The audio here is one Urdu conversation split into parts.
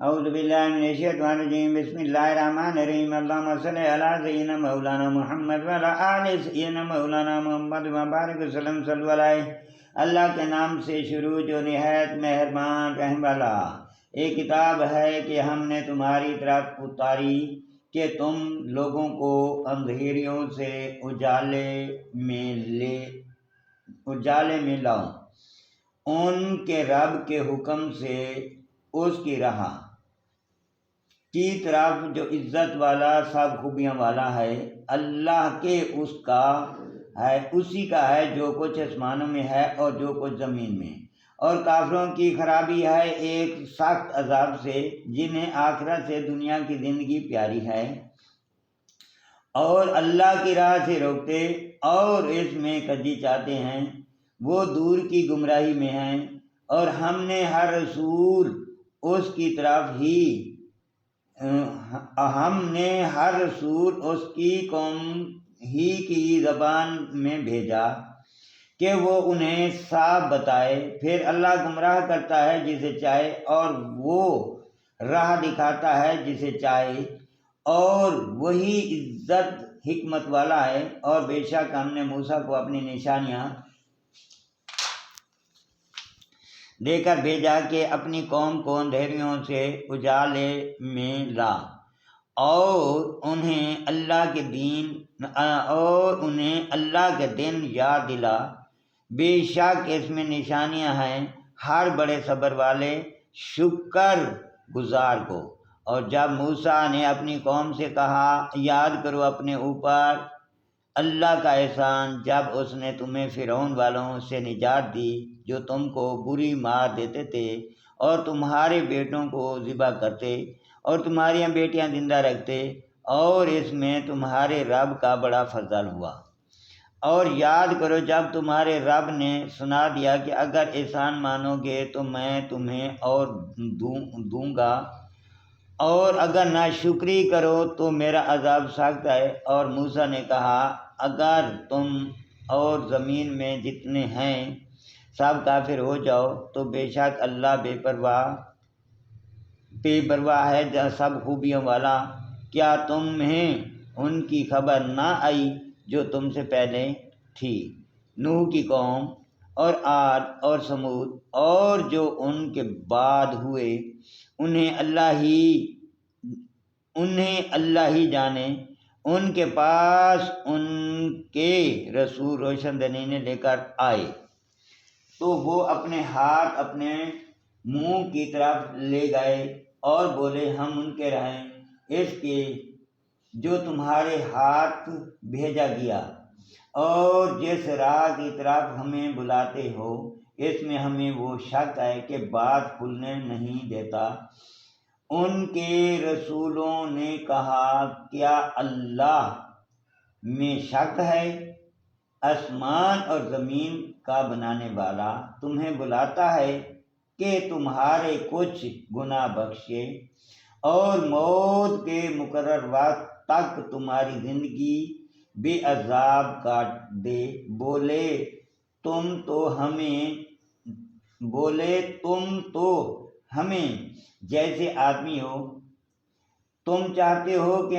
اعوذ باللہ من الشیطان الرجیم، بسم اللہ الرحمن الرحیم، اللہم صلی علی سیدنا مولانا محمد وعلی آل سیدنا مولانا محمد وبارک وسلم صلی علیہ۔ اللہ کے نام سے شروع جو نہایت مہربان رحم والا۔ ایک کتاب ہے کہ ہم نے تمہاری طرف اتاری کہ تم لوگوں کو اندھیریوں سے اجالے میں لاؤ، ان کے رب کے حکم سے اس کی راہ کی طرف جو عزت والا سب خوبیاں والا ہے۔ اللہ کے اسی کا ہے جو کچھ آسمانوں میں ہے اور جو کچھ زمین میں۔ اور کافروں کی خرابی ہے ایک سخت عذاب سے، جنہیں آخرت سے دنیا کی زندگی پیاری ہے اور اللہ کی راہ سے روکتے اور اس میں کجی چاہتے ہیں، وہ دور کی گمراہی میں ہیں۔ اور ہم نے ہر رسول اس کی قوم ہی کی زبان میں بھیجا کہ وہ انہیں صاف بتائے، پھر اللہ گمراہ کرتا ہے جسے چاہے اور وہ راہ دکھاتا ہے جسے چاہے، اور وہی عزت حکمت والا ہے۔ اور بے شک ہم نے موسیٰ کو اپنی نشانیاں دے کر بھیجا کہ اپنی قوم کو اندھیریوں سے اجالے میں لا اور انہیں اللہ کے دن یاد دلا۔ بے شک اس میں نشانیاں ہیں ہر بڑے صبر والے شکر گزار کو۔ اور جب موسیٰ نے اپنی قوم سے کہا، یاد کرو اپنے اوپر اللہ کا احسان جب اس نے تمہیں فرعون والوں سے نجات دی جو تم کو بری مار دیتے تھے اور تمہارے بیٹوں کو ذبح کرتے اور تمہاری بیٹیاں زندہ رکھتے، اور اس میں تمہارے رب کا بڑا فضل ہوا۔ اور یاد کرو جب تمہارے رب نے سنا دیا کہ اگر احسان مانو گے تو میں تمہیں اور دوں گا، اور اگر ناشکری کرو تو میرا عذاب سخت ہے۔ اور موسیٰ نے کہا، اگر تم اور زمین میں جتنے ہیں سب کافر ہو جاؤ تو بے شک اللہ بے پرواہ ہے سب خوبیوں والا۔ کیا تمہیں ان کی خبر نہ آئی جو تم سے پہلے تھی، نوح کی قوم اور عاد اور ثمود، اور جو ان کے بعد ہوئے، انہیں اللہ ہی جانے۔ ان کے پاس ان کے رسول روشن دلیلیں لے کر آئے تو وہ اپنے ہاتھ اپنے منہ کی طرف لے گئے اور بولے، ہم منکر ہیں اس کے جو تمہارے ہاتھ بھیجا گیا، اور جس راہ کی طرف ہمیں بلاتے ہو اس میں ہمیں وہ شک ہے کہ بات کھلنے نہیں دیتا۔ ان کے رسولوں نے کہا، کیا اللہ میں شک ہے؟ آسمان اور زمین کا بنانے والا تمہیں بلاتا ہے کہ تمہارے کچھ گناہ بخشے اور موت کے مقرر وقت تک تمہاری زندگی بے عذاب کاٹ دے۔ بولے تم تو ہمیں جیسے آدمی ہو، تم چاہتے ہو کہ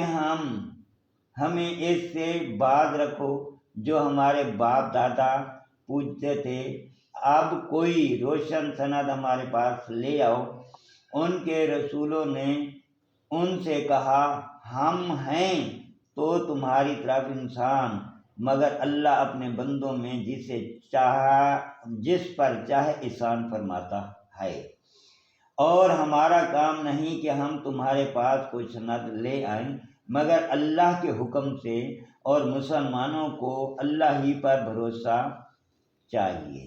ہمیں اس سے باز رکھو جو ہمارے باپ دادا پوجتے تھے۔ اب کوئی روشن سند ہمارے پاس لے آؤ۔ ان کے رسولوں نے ان سے کہا، ہم ہیں تو تمہاری طرف انسان، مگر اللہ اپنے بندوں میں جس پر چاہے احسان فرماتا ہے، اور ہمارا کام نہیں کہ ہم تمہارے پاس کوئی سند لے آئیں مگر اللہ کے حکم سے، اور مسلمانوں کو اللہ ہی پر بھروسہ چاہیے۔